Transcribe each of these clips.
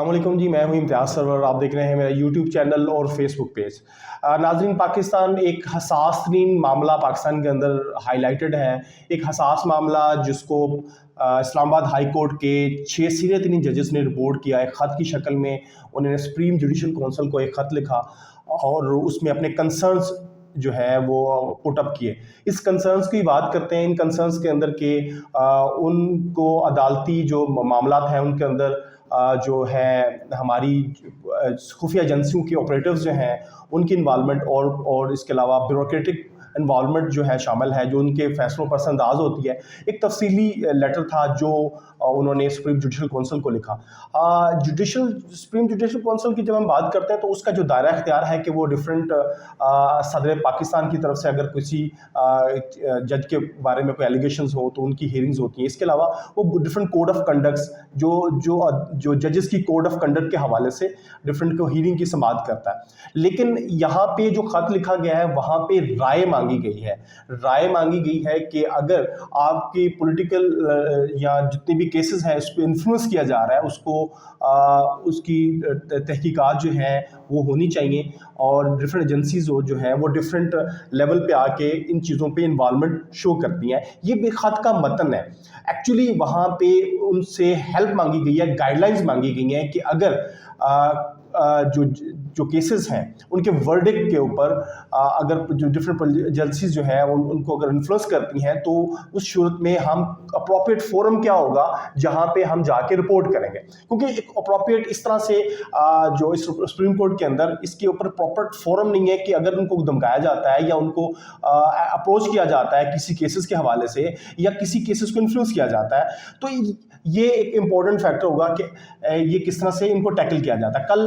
अस्सलाम वालेकुम जी, मैं हूं इम्तियाज़ सरवर। आप देख रहे हैं मेरा यूट्यूब चैनल और फेसबुक पेज। नाज़रीन, पाकिस्तान एक हसास तरीन मामला पाकिस्तान के अंदर हाईलाइटेड है। एक हसास मामला जिसको इस्लामाबाद हाई कोर्ट के 6 सीनियर तरीन जजेस ने रिपोर्ट किया। एक ख़त की शक्ल में उन्होंने सुप्रीम जुडिशल काउंसिल को एक ख़त लिखा और उसमें अपने कंसर्न्स जो है वो पुट अप किए। इस कंसर्न्स की बात करते हैं। इन कंसर्न्स के अंदर के उनको अदालती जो मामलात हैं उनके अंदर जो है हमारी खुफिया एजेंसियों के ऑपरेटिव्स जो हैं उनकी इन्वॉल्वमेंट और इसके अलावा ब्यूरोक्रेटिक इन्वॉल्वमेंट जो है शामिल है, जो उनके फैसलों पर असरअंदाज होती है। एक तफसीली लेटर था जो उन्होंने सुप्रीम जुडिशल काउंसिल को लिखा। सुप्रीम जुडिशल काउंसिल की जब हम बात करते हैं तो उसका जो दायरा इख्तियार है कि वो डिफरेंट सदर पाकिस्तान की तरफ से अगर किसी जज के बारे में कोई एलिगेशंस हो तो उनकी हियरिंग्स होती हैं। इसके अलावा वो डिफरेंट कोड ऑफ कंडक्ट्स जो जजेस की कोड ऑफ कंडक्ट के हवाले से डिफरेंट को हियरिंग की समाअत करता है। लेकिन यहाँ पे जो ख़त लिखा गया है वहाँ पे राय मांगी गई है। राय मांगी गई है कि अगर आपकी पॉलिटिकल या जितने भी केसेस हैं इस पर इन्फ्लुएंस किया जा रहा है उसकी तहकीकात जो है वो होनी चाहिए और डिफरेंट एजेंसीज जो है वो डिफरेंट लेवल पे आके इन चीज़ों पे इन्वॉल्वमेंट शो करती हैं। ये बेखत का मतन है। एक्चुअली वहाँ पे उनसे हेल्प मांगी गई है, गाइडलाइंस मांगी गई हैं कि अगर जो केसेस हैं उनके वर्डिक्ट के ऊपर अगर जो डिफरेंट एजेंसीज जो है उनको अगर इन्फ्लुएंस करती हैं तो उस सूरत में हम अप्रोप्रिएट फोरम क्या होगा जहां पे हम जाके रिपोर्ट करेंगे। क्योंकि एक अप्रोप्रिएट इस तरह से जो इस सुप्रीम कोर्ट के अंदर इसके ऊपर प्रॉपर फोरम नहीं है कि अगर उनको धमकाया जाता है या उनको अप्रोच किया जाता है किसी केसेस के हवाले से या किसी केसेस को इन्फ्लुएंस किया जाता है तो ये एक इम्पॉर्टेंट फैक्टर होगा कि ये किस तरह से इनको टैकल किया जाता है। कल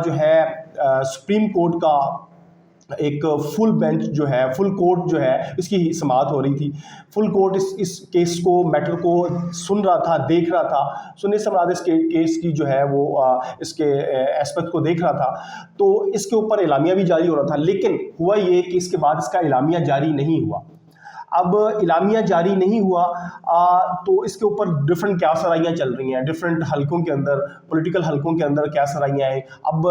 जो है सुप्रीम कोर्ट का एक फुल बेंच जो है, फुल कोर्ट जो है इसकी समाअत हो रही थी। फुल कोर्ट इस केस को, मैटर को सुन रहा था, देख रहा था। सुनने से मुराद इस केस की जो है वो इसके एस्पेक्ट को देख रहा था। तो इसके ऊपर इलामिया भी जारी हो रहा था। लेकिन हुआ ये कि इसके बाद इसका इलामिया जारी नहीं हुआ। अब इलामिया जारी नहीं हुआ तो इसके ऊपर डिफरेंट क्या सराइयाँ चल रही हैं डिफरेंट हलकों के अंदर, पॉलिटिकल हलकों के अंदर क्या सराइयाँ हैं। अब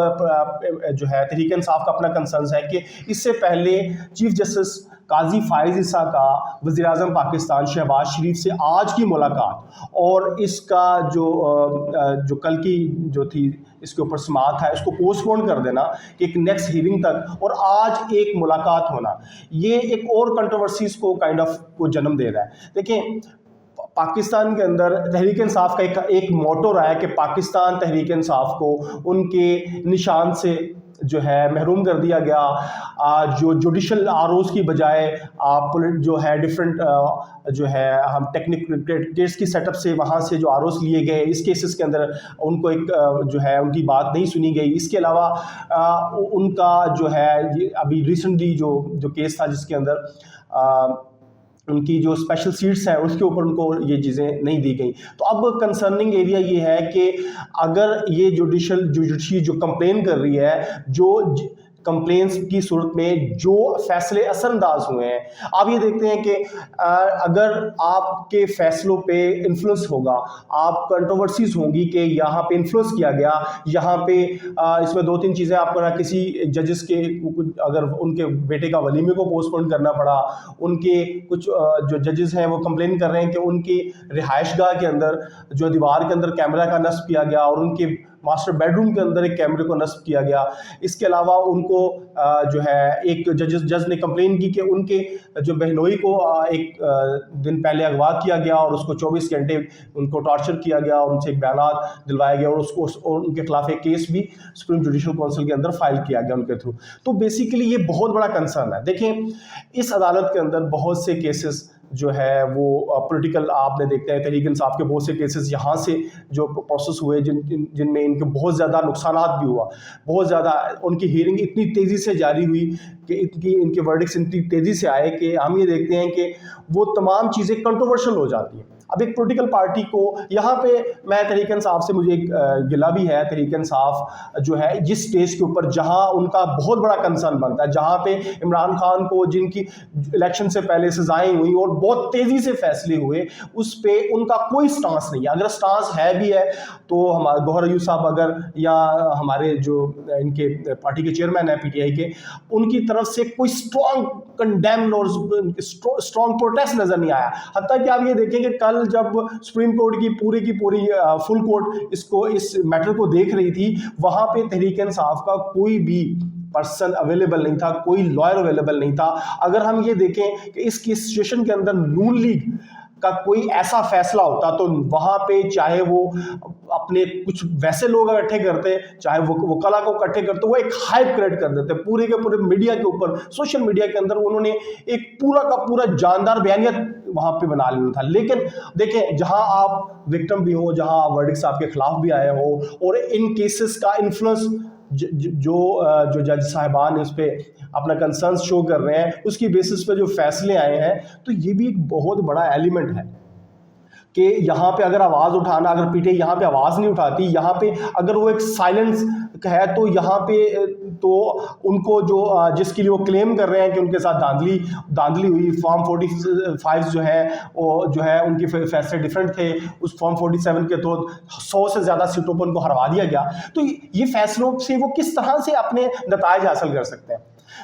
जो है तहरीक इंसाफ का अपना कंसर्न है कि इससे पहले चीफ जस्टिस काजी फाइज ईसा का वज़ीर-ए-आज़म पाकिस्तान शहबाज शरीफ से आज की मुलाकात और इसका जो कल की जो थी इसके ऊपर समाअत है इसको पोस्टपोन कर देना कि एक नेक्स्ट हियरिंग तक और आज एक मुलाकात होना, ये एक और कंट्रोवर्सीज को काइंड ऑफ को जन्म दे रहा है। देखिए, पाकिस्तान के अंदर तहरीक इंसाफ का एक मोटो रहा है कि पाकिस्तान तहरीक इंसाफ को उनके निशान से जो है महरूम कर दिया गया। जो जुडिशल आरोज की बजाय जो है डिफरेंट जो है हम टेक्निकल केस की सेटअप से वहाँ से जो आरोज लिए गए इस केसेस के अंदर उनको एक जो है उनकी बात नहीं सुनी गई। इसके अलावा उनका जो है अभी रिसेंटली जो केस था जिसके अंदर उनकी जो स्पेशल सीट्स हैं उसके ऊपर उनको ये चीज़ें नहीं दी गई। तो अब कंसर्निंग एरिया ये है कि अगर ये जुडिशरी जो कंप्लेन कर रही है, जो कंप्लेंट्स की सूरत में जो फैसले असरअंदाज हुए हैं, आप ये देखते हैं कि अगर आपके फैसलों पे इन्फ्लुएंस होगा, आप कंट्रोवर्सीज होंगी कि यहाँ पे इन्फ्लुएंस किया गया, यहाँ पे इसमें 2-3 चीज़ें आपको ना किसी जजेस के अगर उनके बेटे का वलीमे को पोस्टपोन करना पड़ा, उनके कुछ जो जजेस हैं वो कंप्लेन कर रहे हैं कि उनकी रिहाइशगाह के अंदर जो दीवार के अंदर कैमरा का नस्ब किया गया और उनके मास्टर बेडरूम के अंदर एक कैमरे को नस्ब किया गया। इसके अलावा उनको जो है एक जज ने कंप्लेन की कि उनके जो बहनोई को एक दिन पहले अगवा किया गया और उसको 24 घंटे उनको टॉर्चर किया गया और उनसे एक बयान दिलवाया गया और उनके खिलाफ एक केस भी सुप्रीम जुडिशल काउंसिल के अंदर फाइल किया गया उनके थ्रू। तो बेसिकली ये बहुत बड़ा कंसर्न है। देखें, इस अदालत के अंदर बहुत से केसेस जो है वो पॉलिटिकल आपने देखते हैं तहरीक इंसाफ के बहुत से केसेस यहाँ से जो प्रोसेस हुए जिनमें इनके बहुत ज़्यादा नुकसानात भी हुआ, बहुत ज़्यादा उनकी हियरिंग इतनी तेज़ी से जारी हुई कि इनके वर्डिक्स इतनी तेज़ी से आए कि हम ये देखते हैं कि वो तमाम चीज़ें कंट्रोवर्शियल हो जाती हैं। اب ایک پولیٹیکل پارٹی کو یہاں پہ میں تحریک انصاف سے مجھے ایک گلہ بھی ہے. تحریک انصاف جو ہے جس سٹیج کے اوپر جہاں ان کا بہت بڑا کنسرن بنتا ہے, جہاں پہ عمران خان کو جن کی الیکشن سے پہلے سزائیں ہوئی اور بہت تیزی سے فیصلے ہوئے, اس پہ ان کا کوئی سٹانس نہیں ہے. اگر سٹانس ہے بھی ہے تو ہمارے گوہر ایوب صاحب اگر یا ہمارے جو ان کے پارٹی کے چیئرمین ہیں پی ٹی آئی کے, ان کی طرف سے کوئی اسٹرانگ کنڈیم اور اسٹرانگ پروٹیسٹ نظر نہیں آیا. حتیٰ کہ آپ یہ دیکھیں کہ کل جب سپریم کورٹ کی پوری فل کورٹ اس میٹر کو دیکھ رہی تھی, وہاں پہ تحریک انصاف کا کوئی بھی پرسن اویلیبل نہیں تھا, کوئی لائر اویلیبل نہیں تھا. اگر ہم یہ دیکھیں کہ اس کی سچویشن کے اندر نون لیگ کا کوئی ایسا فیصلہ ہوتا تو وہاں پہ چاہے وہ اپنے کچھ ویسے لوگ اکٹھے کرتے, چاہے وہ وکلا کو اکٹھے کرتے, وہ ایک ہائپ کریٹ کر دیتے پورے کے پورے میڈیا کے اوپر, سوشل میڈیا کے اندر انہوں نے ایک پورا کا پورا جاندار بیانیہ وہاں پہ بنا لینا تھا. لیکن دیکھیں جہاں آپ وکٹم بھی ہو, جہاں ورڈکٹس آپ کے خلاف بھی آئے ہو, اور ان کیسز کا انفلوئنس جو جج صاحبان اس پہ اپنا کنسرنس شو کر رہے ہیں, اس کی بیسس پہ جو فیصلے آئے ہیں, تو یہ بھی ایک بہت بڑا ایلیمنٹ ہے کہ یہاں پہ اگر آواز اٹھانا, اگر پی ٹی آئی یہاں پہ آواز نہیں اٹھاتی, یہاں پہ اگر وہ ایک سائلنس ہے, تو یہاں پہ تو ان کو جس کے لیے وہ کلیم کر رہے ہیں کہ ان کے ساتھ دھاندلی ہوئی, فارم 45 جو ہے ان کے فیصلے ڈیفرنٹ تھے, اس فارم 47 کے تحت 100 سے زیادہ سیٹوں پر ان کو ہروا دیا گیا, تو یہ فیصلوں سے وہ کس طرح سے اپنے نتائج حاصل کر سکتے ہیں.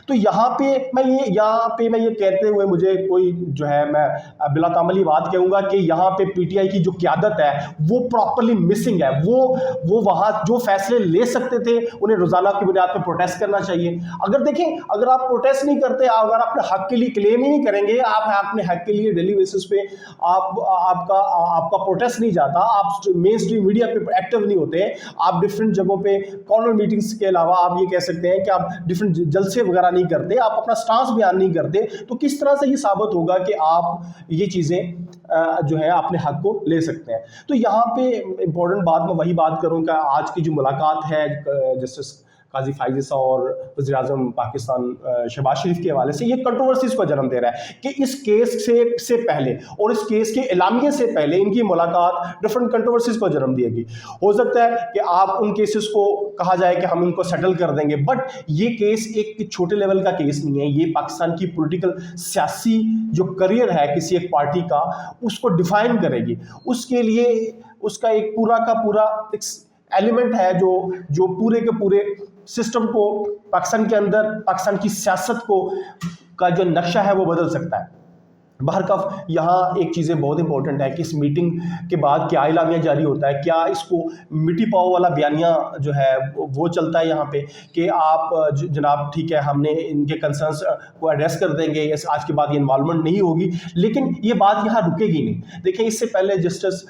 تو یہاں پہ میں یہ کہتے ہوئے مجھے کوئی جو ہے, میں بلا تعملی بات کہوں گا کہ یہاں پہ پی ٹی آئی کی جو قیادت ہے وہ پراپرلی مسنگ ہے. وہ وہاں جو فیصلے لے سکتے تھے انہیں روزانہ کی بنیاد پہ پروٹیسٹ کرنا چاہیے. اگر دیکھیں, اگر آپ پروٹیسٹ نہیں کرتے, اگر آپ اپنے حق کے لیے کلیم ہی نہیں کریں گے, آپ اپنے حق کے لیے ڈیلی بیسس پہ آپ کا پروٹیسٹ نہیں جاتا, آپ مین اسٹریم میڈیا پہ ایکٹیو نہیں ہوتے, آپ ڈفرینٹ جگہوں پہ کارنر میٹنگز کے علاوہ آپ یہ کہہ سکتے ہیں کہ آپ ڈفرینٹ جلسے وغیرہ نہیں کرتے, آپ اپنا سٹانس بیان نہیں کرتے, تو کس طرح سے یہ ثابت ہوگا کہ آپ یہ چیزیں جو ہے اپنے حق کو لے سکتے ہیں. تو یہاں پہ امپورٹنٹ بات میں وہی بات کروں کہ آج کی جو ملاقات ہے جسٹس قاضی فائز عیسیٰ اور وزیر اعظم پاکستان شہباز شریف کے حوالے سے, یہ کنٹروورسیز کو جنم دے رہا ہے کہ اس کیس سے پہلے اور اس کیس کے اعلامیے سے پہلے ان کی ملاقات ڈفرنٹ کنٹروورسیز کو جنم دے گی. ہو سکتا ہے کہ آپ ان کیسز کو کہا جائے کہ ہم ان کو سیٹل کر دیں گے, بٹ یہ کیس ایک چھوٹے لیول کا کیس نہیں ہے, یہ پاکستان کی پولیٹیکل سیاسی جو کریئر ہے کسی ایک پارٹی کا, اس کو ڈیفائن کرے گی. اس کے لیے اس کا ایک پورا کا پورا ایلیمنٹ ہے جو پورے کے پورے سسٹم کو, پاکستان کے اندر پاکستان کی سیاست کا جو نقشہ ہے وہ بدل سکتا ہے. بہرکف یہاں ایک چیزیں بہت امپورٹنٹ ہے کہ اس میٹنگ کے بعد کیا اعلامیہ جاری ہوتا ہے, کیا اس کو مٹی پاؤ والا بیانیہ جو ہے وہ چلتا ہے یہاں پہ کہ آپ جناب ٹھیک ہے ہم نے ان کے کنسرنس کو ایڈریس کر دیں گے, آج کے بعد یہ انوالومنٹ نہیں ہوگی, لیکن یہ بات یہاں رکے گی نہیں. دیکھیں اس سے پہلے جسٹس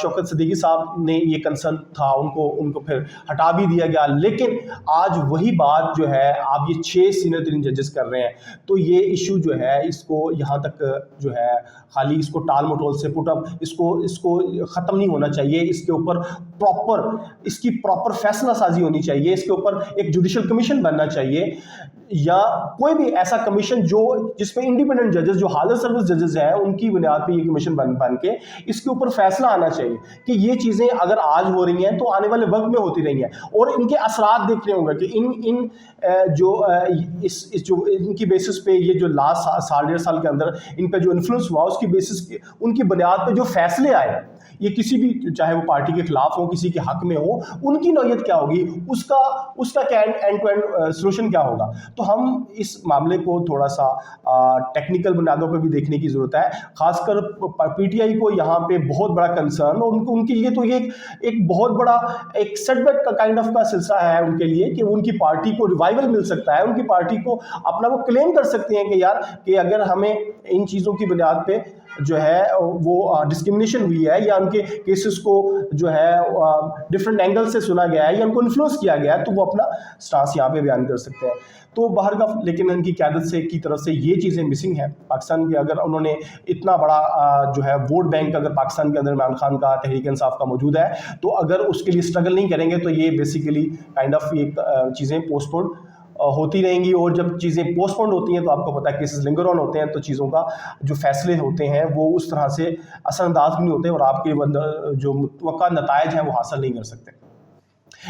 شوکت صدیقی صاحب نے یہ کنسرن تھا, ان کو پھر ہٹا بھی دیا گیا, لیکن آج وہی بات جو ہے آپ یہ 6 سینئر ترین ججز کر رہے ہیں, تو یہ ایشو جو ہے اس کو یہاں تک جو ہے خالی اس کو ٹال مٹول سے پٹ اپ, اس کو ختم نہیں ہونا چاہیے, اس کے اوپر اس کی پراپر فیصلہ سازی ہونی چاہیے, اس کے اوپر ایک جوڈیشل کمیشن بننا چاہیے, یا کوئی بھی ایسا کمیشن جس میں انڈیپینڈنٹ ججز جو حاضر سروس ججز ہیں ان کی بنیاد پہ یہ کمیشن بن کے اس کے اوپر فیصلہ آنا چاہیے کہ یہ چیزیں اگر آج ہو رہی ہیں تو آنے والے وقت میں ہوتی رہی ہیں, اور ان کے اثرات دیکھنے ہوں گے کہ ان کی بیسس پہ یہ جو لاسٹ 1.5 سال کے اندر ان پہ جو انفلوئنس ہوا, اس کی بیسس ان کی بنیاد پہ جو فیصلے آئے, یہ کسی بھی چاہے وہ پارٹی کے خلاف ہو, کسی کے حق میں ہو, ان کی نوعیت کیا ہوگی, اس کا کیا اینڈ ٹو اینڈ سولوشن کیا ہوگا. تو ہم اس معاملے کو تھوڑا سا ٹیکنیکل بنیادوں پہ بھی دیکھنے کی ضرورت ہے, خاص کر پی ٹی آئی کو یہاں پہ بہت بڑا کنسرن, اور ان کے لیے تو یہ ایک بہت بڑا ایک سیٹ بیک کا کائنڈ آف کا سلسلہ ہے ان کے لیے کہ ان کی پارٹی کو ریوائول مل سکتا ہے, ان کی پارٹی کو اپنا وہ کلیم کر سکتے ہیں کہ یار کہ اگر ہمیں ان چیزوں کی بنیاد پہ جو ہے وہ ڈسکرمنیشن ہوئی ہے, یا ان کے کیسز کو جو ہے ڈفرینٹ اینگل سے سنا گیا ہے, یا ان کو انفلوئنس کیا گیا ہے, تو وہ اپنا سٹانس یہاں پہ بیان کر سکتے ہیں. تو بہرکف لیکن ان کی قیادت کی طرف سے یہ چیزیں مسنگ ہیں پاکستان کی. اگر انہوں نے اتنا بڑا جو ہے ووٹ بینک اگر پاکستان کے اندر عمران خان کا, تحریک انصاف کا موجود ہے, تو اگر اس کے لیے اسٹرگل نہیں کریں گے تو یہ بیسیکلی کائنڈ آف یہ چیزیں پوسٹ پون होती रहेंगी, और जब चीज़ें पोस्टपोन्ड होती हैं तो आपको पता है केसेस लिंगर ऑन होते हैं, तो चीज़ों का जो फैसले होते हैं वो उस तरह से असरअंदाज भी नहीं होते और आपके जो मुतवक्का नताइज हैं वो हासिल नहीं कर सकते।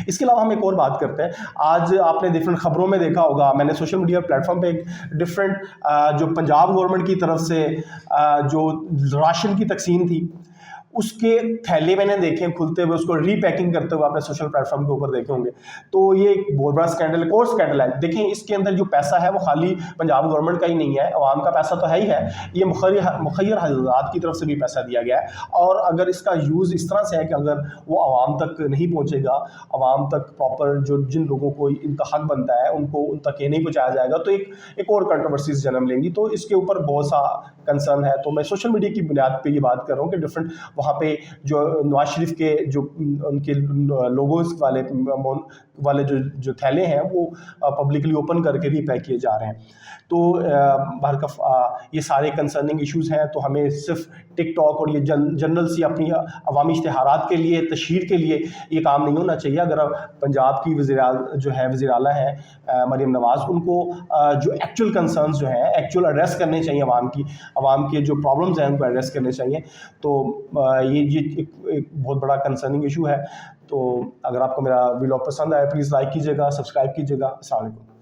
इसके अलावा हम एक और बात करते हैं। आज आपने डिफरेंट खबरों में देखा होगा, मैंने सोशल मीडिया प्लेटफॉर्म पे एक डिफरेंट जो पंजाब गवर्नमेंट की तरफ से जो राशन की तकसीम थी उसके थैले मैंने देखे खुलते हुए, उसको रीपैकिंग करते हुए आपने सोशल प्लेटफॉर्म के ऊपर देखे होंगे। तो ये एक बहुत बड़ा स्कैंडल, एक और स्कैंडल है। देखें इसके अंदर जो पैसा है वो खाली पंजाब गवर्नमेंट का ही नहीं है, अवाम का पैसा तो है ही है, ये मुखैर हजरात की तरफ से भी पैसा दिया गया है। और अगर इसका यूज़ इस तरह से है कि अगर वो आवाम तक नहीं पहुँचेगा, आवाम तक प्रॉपर जो जिन लोगों को इनका हक बनता है उनको उन तक ये नहीं पहुँचाया जाएगा, तो एक और कंट्रोवर्सीज जन्म लेंगी। तो इसके ऊपर बहुत सा कंसर्न है। तो मैं सोशल मीडिया की बुनियाद पर ये बात कर रहा हूँ कि डिफरेंट वहाँ पे जो नवाज शरीफ के जो उनके लोगोस वाले जो थैले हैं वो पब्लिकली ओपन करके रीपैक किए जा रहे हैं। तो ये सारे कंसर्निंग इश्यूज़ हैं। तो हमें सिर्फ टिकटॉक और ये जनरल सी अपनी अवामी इश्तिहारात के लिए, तशहीर के लिए ये काम नहीं होना चाहिए। अगर पंजाब की वज़ीर आला है मरीम नवाज़, उनको जो एक्चुअल कंसर्न्स जो हैं एक्चुअल एड्रेस करने चाहिए, अवाम के जो प्रॉब्लम्स हैं उनको एड्रेस करने चाहिए। तो ये एक बहुत बड़ा कंसर्निंग इशू है। तो अगर आपको मेरा वीडियो पसंद आए प्लीज़ लाइक कीजिएगा, सब्सक्राइब कीजिएगा। अस्सलाम वालेकुम।